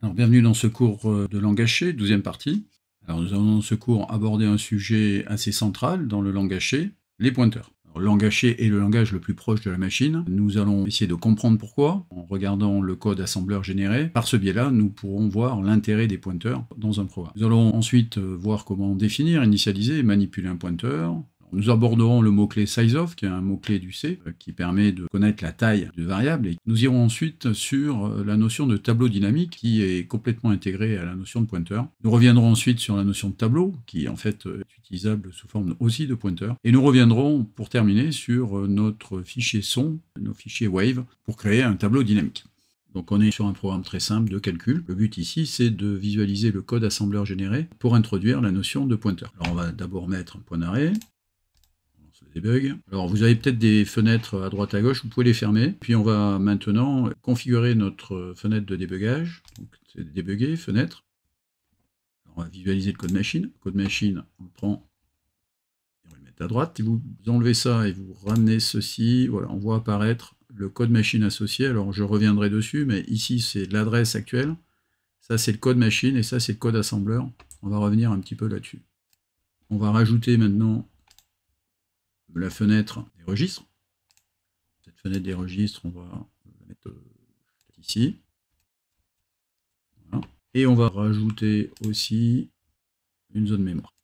Alors, bienvenue dans ce cours de langage C, 12e partie. Alors, nous allons dans ce cours aborder un sujet assez central dans le langage C, les pointeurs. Alors, le langage C est le langage le plus proche de la machine. Nous allons essayer de comprendre pourquoi, en regardant le code assembleur généré. Par ce biais-là, nous pourrons voir l'intérêt des pointeurs dans un programme. Nous allons ensuite voir comment définir, initialiser et manipuler un pointeur. Nous aborderons le mot-clé sizeof, qui est un mot-clé du C, qui permet de connaître la taille de variable. Et nous irons ensuite sur la notion de tableau dynamique, qui est complètement intégrée à la notion de pointeur. Nous reviendrons ensuite sur la notion de tableau, qui en fait est utilisable sous forme aussi de pointeur. Et nous reviendrons, pour terminer, sur notre fichier son, nos fichiers wave, pour créer un tableau dynamique. Donc on est sur un programme très simple de calcul. Le but ici, c'est de visualiser le code assembleur généré pour introduire la notion de pointeur. Alors on va d'abord mettre un point d'arrêt. Debug. Alors vous avez peut-être des fenêtres à droite à gauche, vous pouvez les fermer. Puis on va maintenant configurer notre fenêtre de débugage. Donc c'est débugger, fenêtre. Alors, on va visualiser le code machine. Le code machine, on le prend et on va le mettre à droite. Si vous enlevez ça et vous ramenez ceci, voilà, on voit apparaître le code machine associé. Alors je reviendrai dessus, mais ici c'est l'adresse actuelle. Ça c'est le code machine et ça c'est le code assembleur. On va revenir un petit peu là-dessus. On va rajouter maintenant la fenêtre des registres. Cette fenêtre des registres, on va la mettre ici. Voilà. Et on va rajouter aussi une zone mémoire.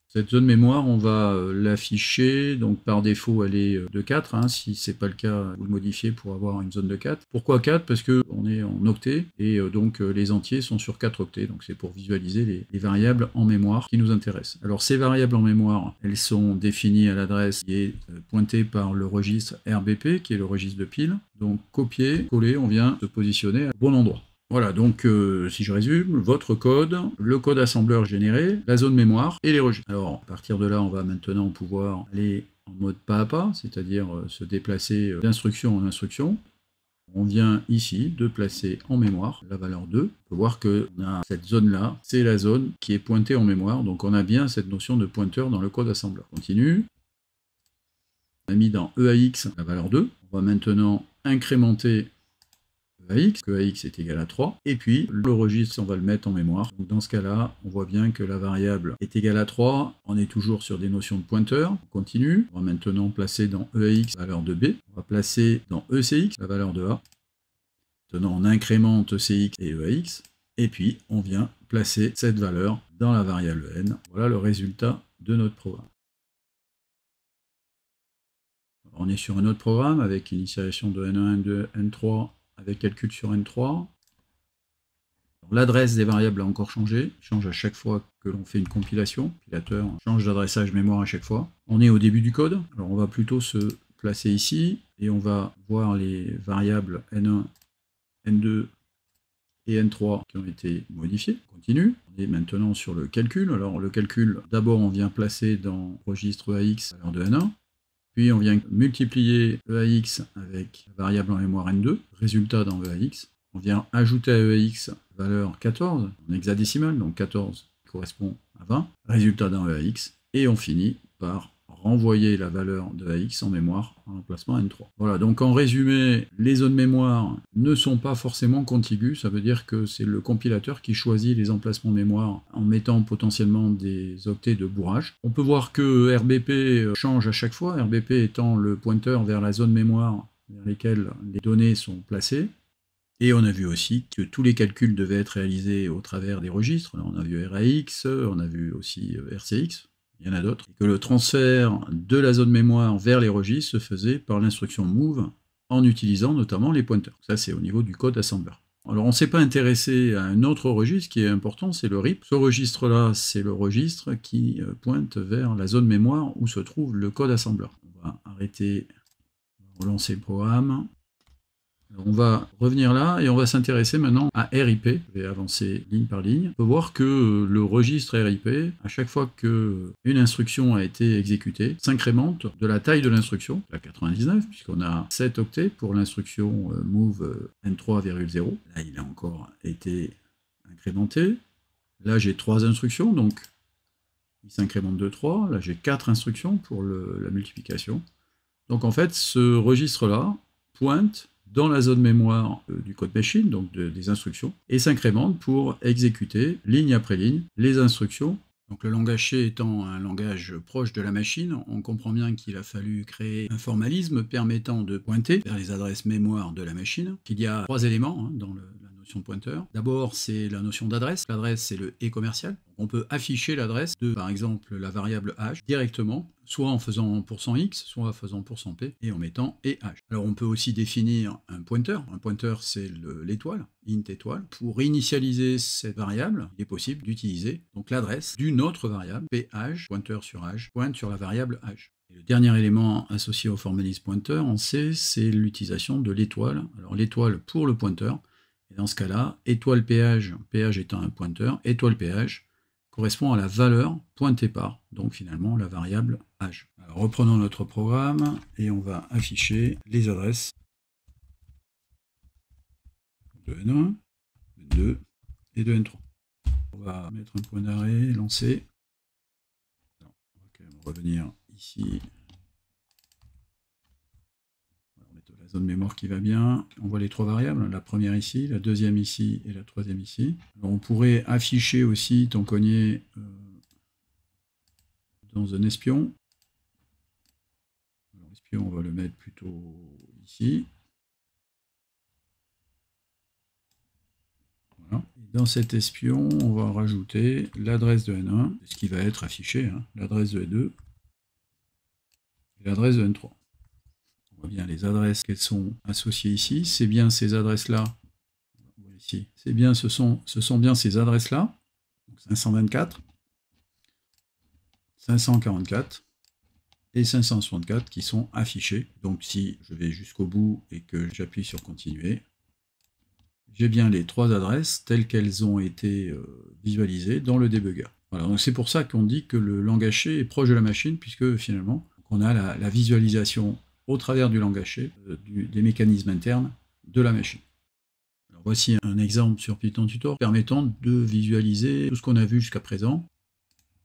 Cette zone mémoire, on va l'afficher, donc par défaut elle est de 4, hein. Si ce n'est pas le cas, vous le modifiez pour avoir une zone de 4. Pourquoi 4? Parce qu'on est en octets, et donc les entiers sont sur 4 octets, donc c'est pour visualiser les variables en mémoire qui nous intéressent. Alors ces variables en mémoire, elles sont définies à l'adresse qui est pointée par le registre RBP, qui est le registre de pile. Donc copier, coller, on vient se positionner au bon endroit. Voilà, donc si je résume, votre code, le code assembleur généré, la zone mémoire et les registres. Alors, à partir de là, on va maintenant pouvoir aller en mode pas à pas, c'est-à-dire se déplacer d'instruction en instruction. On vient ici de placer en mémoire la valeur 2. On peut voir qu'on a cette zone-là, c'est la zone qui est pointée en mémoire, donc on a bien cette notion de pointeur dans le code assembleur. On continue. On a mis dans EAX la valeur 2. On va maintenant incrémenter EAX, que EAX est égal à 3, et puis le registre, on va le mettre en mémoire. Donc dans ce cas-là, on voit bien que la variable est égale à 3, on est toujours sur des notions de pointeur. On continue, on va maintenant placer dans EAX la valeur de B, on va placer dans ECX la valeur de A. Maintenant on incrémente ECX et EAX, et puis on vient placer cette valeur dans la variable N. Voilà le résultat de notre programme. On est sur un autre programme avec initialisation de N1, N2, N3, avec calcul sur N3. L'adresse des variables a encore changé, il change à chaque fois que l'on fait une compilation. Le compilateur change d'adressage mémoire à chaque fois. On est au début du code, alors on va plutôt se placer ici, et on va voir les variables N1, N2 et N3 qui ont été modifiées. On continue, on est maintenant sur le calcul. Alors le calcul, d'abord on vient placer dans le registre EAX la valeur de N1, puis on vient multiplier EAX avec la variable en mémoire N2, résultat dans EAX. On vient ajouter à EAX valeur 14 en hexadécimal, donc 14 correspond à 20, résultat dans EAX. Et on finit par renvoyer la valeur de AX en mémoire en emplacement N3. Voilà, donc en résumé, les zones mémoire ne sont pas forcément contiguës, ça veut dire que c'est le compilateur qui choisit les emplacements mémoire en mettant potentiellement des octets de bourrage. On peut voir que RBP change à chaque fois, RBP étant le pointeur vers la zone mémoire vers lesquelles les données sont placées. Et on a vu aussi que tous les calculs devaient être réalisés au travers des registres. Là, on a vu RAX, on a vu aussi RCX, il y en a d'autres. Et que le transfert de la zone mémoire vers les registres se faisait par l'instruction move en utilisant notamment les pointeurs. Ça, c'est au niveau du code assembleur. Alors, on ne s'est pas intéressé à un autre registre qui est important, c'est le RIP. Ce registre-là, c'est le registre qui pointe vers la zone mémoire où se trouve le code assembleur. On va arrêter, relancer le programme. On va revenir là et on va s'intéresser maintenant à RIP. Je vais avancer ligne par ligne. On peut voir que le registre RIP, à chaque fois qu'une instruction a été exécutée, s'incrémente de la taille de l'instruction, à 99, puisqu'on a 7 octets pour l'instruction move n3,0. Là, il a encore été incrémenté. Là, j'ai 3 instructions, donc il s'incrémente de 3. Là, j'ai 4 instructions pour la multiplication. Donc en fait, ce registre-là pointe dans la zone mémoire du code machine, donc des instructions, et s'incrémente pour exécuter, ligne après ligne, les instructions. Donc le langage C étant un langage proche de la machine, on comprend bien qu'il a fallu créer un formalisme permettant de pointer vers les adresses mémoire de la machine, qu'il y a 3 éléments dans la notion de pointeur. D'abord, c'est la notion d'adresse. L'adresse, c'est le et commercial. On peut afficher l'adresse de, par exemple, la variable h directement, soit en faisant %x, soit en faisant %p, et en mettant et h. Alors on peut aussi définir un pointeur. Un pointeur, c'est l'étoile, int étoile. Pour initialiser cette variable, il est possible d'utiliser donc l'adresse d'une autre variable, ph, pointeur sur h, pointe sur la variable h. Et le dernier élément associé au formalisme pointeur en C, c'est l'utilisation de l'étoile. Alors l'étoile pour le pointeur, et dans ce cas-là, étoile ph, ph étant un pointeur, étoile ph correspond à la valeur pointée par, donc finalement la variable h. Alors reprenons notre programme et on va afficher les adresses de N1, de N2 et de N3. On va mettre un point d'arrêt, lancer. Alors, on va quand même revenir ici. On va mettre la zone mémoire qui va bien. On voit les 3 variables, la première ici, la deuxième ici et la troisième ici. Alors, on pourrait afficher aussi ton cogné dans un espion. Alors, l'espion, on va le mettre plutôt ici. Voilà. Et dans cet espion, on va rajouter l'adresse de N1, ce qui va être affiché, l'adresse de N2 et l'adresse de N3. On voit bien les adresses qu'elles sont associées ici. C'est bien ces adresses-là. Ici, c'est bien, ce sont bien ces adresses-là. 524, 544 et 564 qui sont affichées. Donc si je vais jusqu'au bout et que j'appuie sur continuer, j'ai bien les 3 adresses telles qu'elles ont été visualisées dans le débugger. Voilà, donc c'est pour ça qu'on dit que le langage C est proche de la machine, puisque finalement, on a la visualisation au travers du langage C, des mécanismes internes de la machine. Alors voici un exemple sur Python Tutor permettant de visualiser tout ce qu'on a vu jusqu'à présent.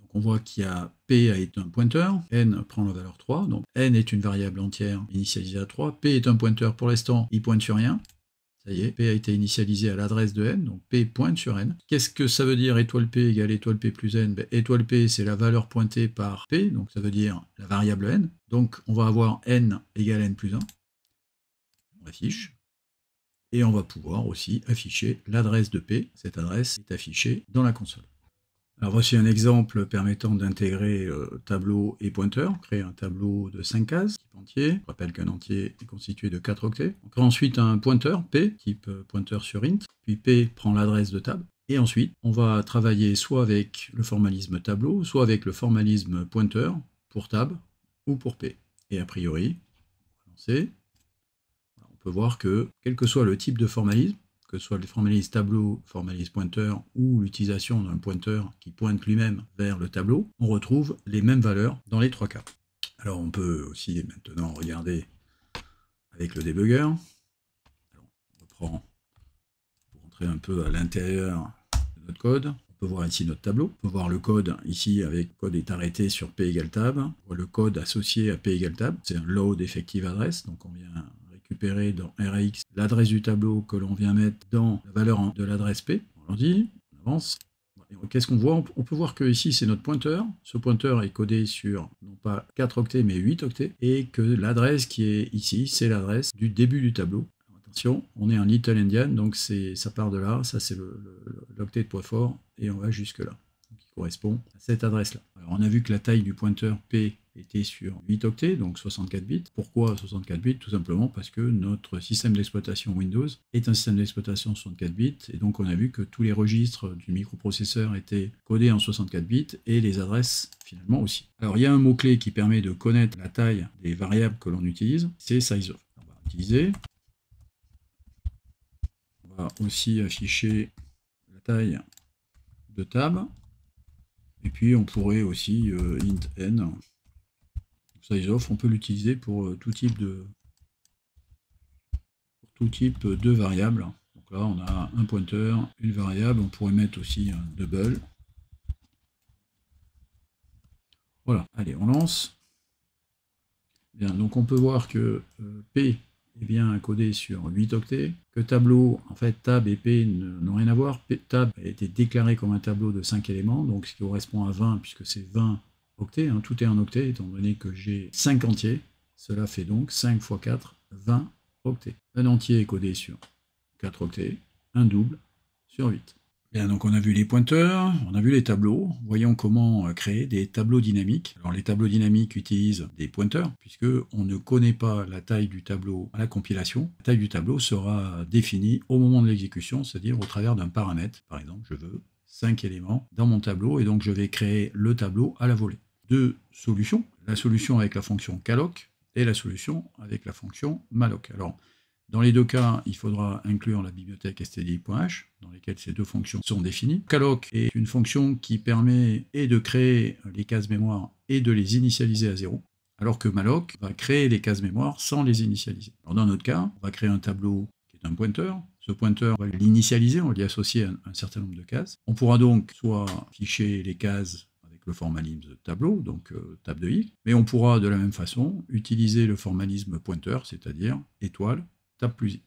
Donc on voit qu'il y a P est un pointeur, N prend la valeur 3, donc N est une variable entière initialisée à 3, P est un pointeur, pour l'instant il pointe sur rien. Ça y est, P a été initialisé à l'adresse de N, donc P pointe sur N. Qu'est-ce que ça veut dire étoile P égale étoile P plus N? Étoile P, c'est la valeur pointée par P, donc ça veut dire la variable N. Donc on va avoir N égale N plus 1. On affiche. Et on va pouvoir aussi afficher l'adresse de P. Cette adresse est affichée dans la console. Alors voici un exemple permettant d'intégrer tableau et pointeur, créer un tableau de 5 cases, type entier. Je rappelle qu'un entier est constitué de 4 octets. On crée ensuite un pointeur, P, type pointeur sur int, puis P prend l'adresse de table. Et ensuite, on va travailler soit avec le formalisme tableau, soit avec le formalisme pointeur, pour tab ou pour P. Et a priori, on va lancer. On peut voir que, quel que soit le type de formalisme, que ce soit le formalisme tableau, formalisme pointeur, ou l'utilisation d'un pointeur qui pointe lui-même vers le tableau, on retrouve les mêmes valeurs dans les 3 cas. Alors on peut aussi maintenant regarder avec le debugger. Alors, on reprend pour rentrer un peu à l'intérieur de notre code. On peut voir ici notre tableau. On peut voir le code ici avec le code est arrêté sur P égale tab. On voit le code associé à P égale tab. C'est un load effective address, donc on vient récupérer dans RAX l'adresse du tableau que l'on vient mettre dans la valeur de l'adresse P. On leur dit, on avance. Qu'est-ce qu'on voit? On peut voir que ici c'est notre pointeur. Ce pointeur est codé sur non pas 4 octets mais 8 octets. Et que l'adresse qui est ici, c'est l'adresse du début du tableau. Alors, attention, on est en Little Endian, donc ça part de là. Ça c'est l'octet de poids fort et on va jusque là. Qui correspond à cette adresse-là. Alors on a vu que la taille du pointeur P était sur 8 octets, donc 64 bits. Pourquoi 64 bits? Tout simplement parce que notre système d'exploitation Windows est un système d'exploitation 64 bits, et donc on a vu que tous les registres du microprocesseur étaient codés en 64 bits, et les adresses finalement aussi. Alors il y a un mot-clé qui permet de connaître la taille des variables que l'on utilise, c'est sizeof. On va utiliser. On va aussi afficher la taille de tab. Et puis on pourrait aussi int n. Sizeof, on peut l'utiliser pour tout type de variables. Donc là on a un pointeur, une variable, on pourrait mettre aussi un double. Voilà, allez, on lance. Bien, donc on peut voir que P est bien codé sur 8 octets, que tableau, en fait, tab et p n'ont rien à voir. Tab a été déclaré comme un tableau de 5 éléments, donc ce qui correspond à 20, puisque c'est 20 octets, hein, tout est en octets, étant donné que j'ai 5 entiers. Cela fait donc 5 x 4, 20 octets. Un entier est codé sur 4 octets, un double sur 8. Bien, donc on a vu les pointeurs, on a vu les tableaux. Voyons comment créer des tableaux dynamiques. Alors les tableaux dynamiques utilisent des pointeurs, puisque on ne connaît pas la taille du tableau à la compilation. La taille du tableau sera définie au moment de l'exécution, c'est-à-dire au travers d'un paramètre. Par exemple, je veux 5 éléments dans mon tableau, et donc je vais créer le tableau à la volée. Deux solutions, la solution avec la fonction calloc et la solution avec la fonction malloc. Alors, dans les deux cas, il faudra inclure la bibliothèque stdi.h, dans laquelle ces deux fonctions sont définies. Calloc est une fonction qui permet et de créer les cases mémoire et de les initialiser à 0, alors que malloc va créer les cases mémoire sans les initialiser. Alors dans notre cas, on va créer un tableau qui est un pointeur. Ce pointeur, on va l'initialiser, on va y associer un certain nombre de cases. On pourra donc soit afficher les cases avec le formalisme tableau, donc tab de i, mais on pourra de la même façon utiliser le formalisme pointeur, c'est-à-dire étoile, tab plus i.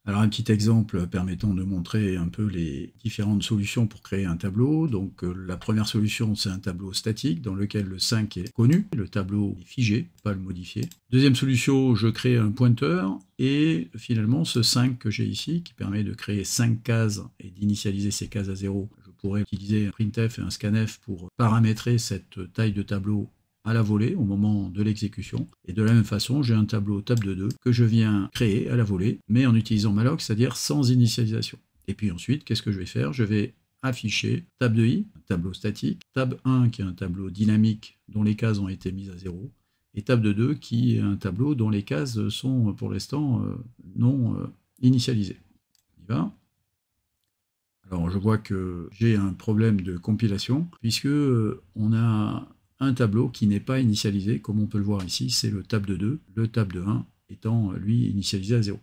Alors un petit exemple permettant de montrer un peu les différentes solutions pour créer un tableau. Donc la première solution, c'est un tableau statique dans lequel le 5 est connu, le tableau est figé, pas le modifier. Deuxième solution, je crée un pointeur et finalement ce 5 que j'ai ici, qui permet de créer 5 cases et d'initialiser ces cases à 0, je pourrais utiliser un printf et un scanf pour paramétrer cette taille de tableau à la volée au moment de l'exécution. Et de la même façon, j'ai un tableau tab de 2 que je viens créer à la volée, mais en utilisant malloc, c'est-à-dire sans initialisation. Et puis ensuite, qu'est-ce que je vais faire? Je vais afficher tab de i, un tableau statique, tab 1 qui est un tableau dynamique dont les cases ont été mises à 0, et tab de 2 qui est un tableau dont les cases sont pour l'instant non initialisées. On y va. Alors je vois que j'ai un problème de compilation, puisque on a un tableau qui n'est pas initialisé, comme on peut le voir ici, c'est le tab de 2, le tab de 1 étant lui initialisé à 0.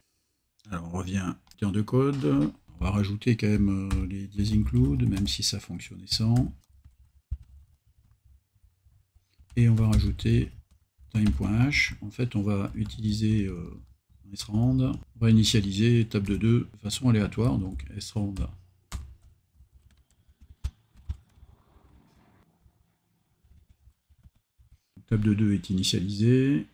Alors on revient en de code, on va rajouter quand même les diasinclude, même si ça fonctionnait sans. Et on va rajouter time.h, en fait on va utiliser srand, on va initialiser tab de 2 de façon aléatoire, donc srand tab de 2 est initialisé.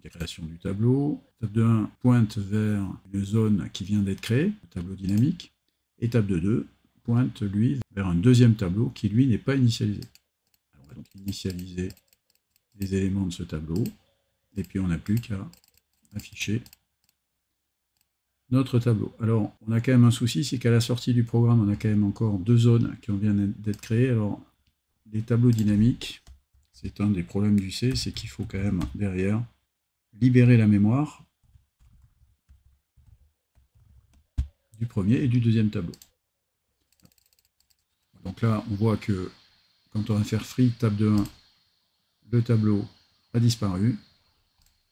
La création du tableau. Tab de 1 pointe vers une zone qui vient d'être créée, le tableau dynamique. Et tab de 2 pointe, lui, vers un deuxième tableau qui, lui, n'est pas initialisé. Alors, on va donc initialiser les éléments de ce tableau. Et puis, on n'a plus qu'à afficher notre tableau. Alors, on a quand même un souci, c'est qu'à la sortie du programme, on a quand même encore deux zones qui viennent d'être créées. Alors, les tableaux dynamiques, c'est un des problèmes du C, c'est qu'il faut quand même, derrière, libérer la mémoire du premier et du deuxième tableau. Donc là, on voit que quand on va faire free tab de 1, le tableau a disparu,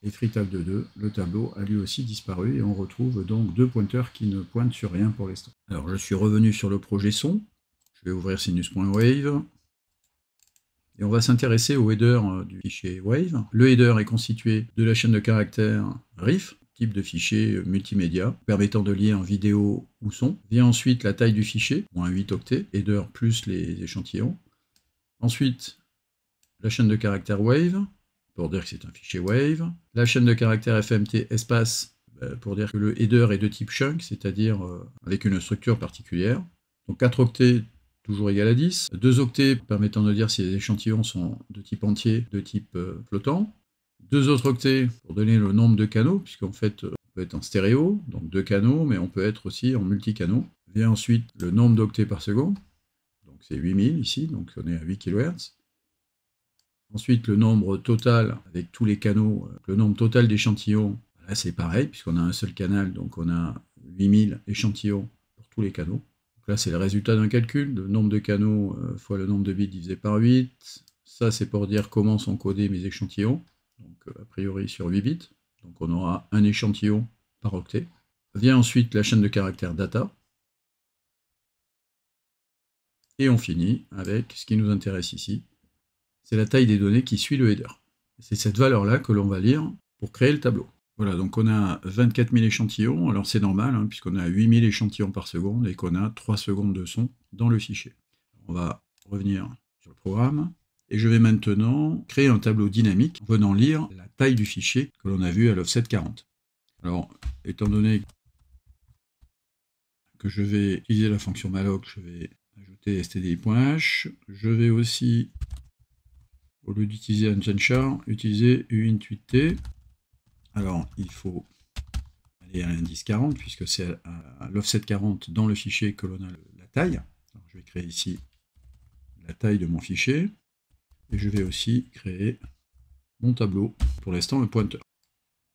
et free tab de 2, le tableau a lui aussi disparu, et on retrouve donc deux pointeurs qui ne pointent sur rien pour l'instant. Alors je suis revenu sur le projet son, je vais ouvrir sinus.wave, et on va s'intéresser au header du fichier wave. Le header est constitué de la chaîne de caractères RIF, type de fichier multimédia, permettant de lire vidéo ou son. Vient ensuite la taille du fichier, moins 8 octets, header plus les échantillons. Ensuite, la chaîne de caractères wave, pour dire que c'est un fichier wave. La chaîne de caractères FMT espace, pour dire que le header est de type chunk, c'est-à-dire avec une structure particulière. Donc 4 octets, toujours égal à 10. 2 octets permettant de dire si les échantillons sont de type entier, de type flottant. 2 autres octets pour donner le nombre de canaux, puisqu'en fait, on peut être en stéréo, donc 2 canaux, mais on peut être aussi en multicanaux. Vient ensuite le nombre d'octets par seconde, donc c'est 8000 ici, donc on est à 8 kHz. Ensuite, le nombre total, avec tous les canaux, le nombre total d'échantillons, là c'est pareil, puisqu'on a un seul canal, donc on a 8000 échantillons pour tous les canaux. Donc là, c'est le résultat d'un calcul, le nombre de canaux fois le nombre de bits divisé par 8. Ça, c'est pour dire comment sont codés mes échantillons, donc a priori sur 8 bits. Donc on aura un échantillon par octet. Vient ensuite la chaîne de caractères data. Et on finit avec ce qui nous intéresse ici, c'est la taille des données qui suit le header. C'est cette valeur-là que l'on va lire pour créer le tableau. Voilà, donc on a 24 000 échantillons, alors c'est normal, hein, puisqu'on a 8 000 échantillons par seconde et qu'on a 3 secondes de son dans le fichier. On va revenir sur le programme, et je vais maintenant créer un tableau dynamique en venant lire la taille du fichier que l'on a vu à l'offset 40. Alors, étant donné que je vais utiliser la fonction malloc, je vais ajouter stdi.h, je vais aussi, au lieu d'utiliser unchar, utiliser uint8t. Alors, il faut aller à l'indice 40, puisque c'est à l'offset 40 dans le fichier que l'on a la taille. Alors, je vais créer ici la taille de mon fichier, et je vais aussi créer mon tableau, pour l'instant le pointeur.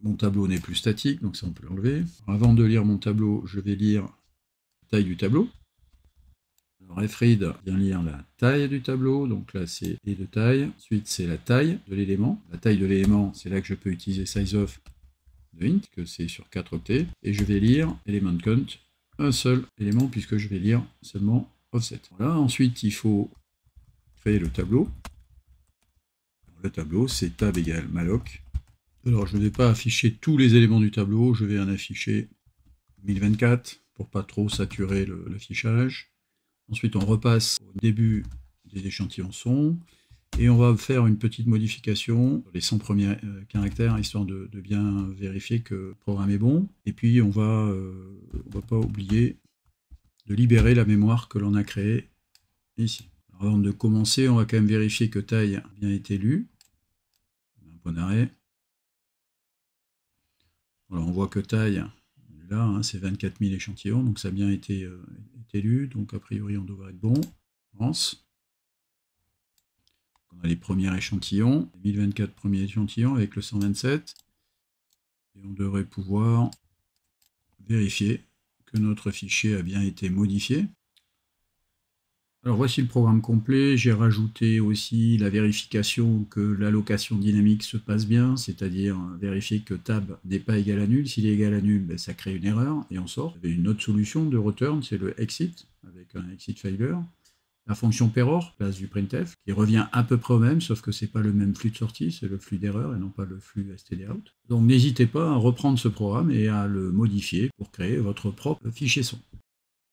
Mon tableau n'est plus statique, donc ça on peut l'enlever. Avant de lire mon tableau, je vais lire la taille du tableau. Refread vient lire la taille du tableau, donc là c'est et de taille. Ensuite c'est la taille de l'élément. La taille de l'élément, c'est là que je peux utiliser sizeof de int, que c'est sur 4 octets. Et je vais lire element count, un seul élément, puisque je vais lire seulement offset. Voilà, ensuite il faut créer le tableau. Le tableau c'est tab égale malloc. Alors je ne vais pas afficher tous les éléments du tableau, je vais en afficher 1024 pour pas trop saturer l'affichage. Ensuite on repasse au début des échantillons son, et on va faire une petite modification sur les 100 premiers caractères, histoire de bien vérifier que le programme est bon. Et puis on va pas oublier de libérer la mémoire que l'on a créée ici. Alors, avant de commencer, on va quand même vérifier que taille a bien été lue. Un point d'arrêt. Alors on voit que taille, là, hein, c'est 24 000 échantillons, donc ça a bien été lu, donc a priori on devrait être bon. On a les premiers échantillons, les 1024 premiers échantillons avec le 127, et on devrait pouvoir vérifier que notre fichier a bien été modifié. Alors voici le programme complet, j'ai rajouté aussi la vérification que l'allocation dynamique se passe bien, c'est-à-dire vérifier que tab n'est pas égal à nul. S'il est égal à nul, ben, ça crée une erreur et on sort. Il y avait une autre solution de return, c'est le exit, avec un exit failure. La fonction perror, place du printf, qui revient à peu près au même, sauf que c'est pas le même flux de sortie, c'est le flux d'erreur et non pas le flux stdout. Donc n'hésitez pas à reprendre ce programme et à le modifier pour créer votre propre fichier son.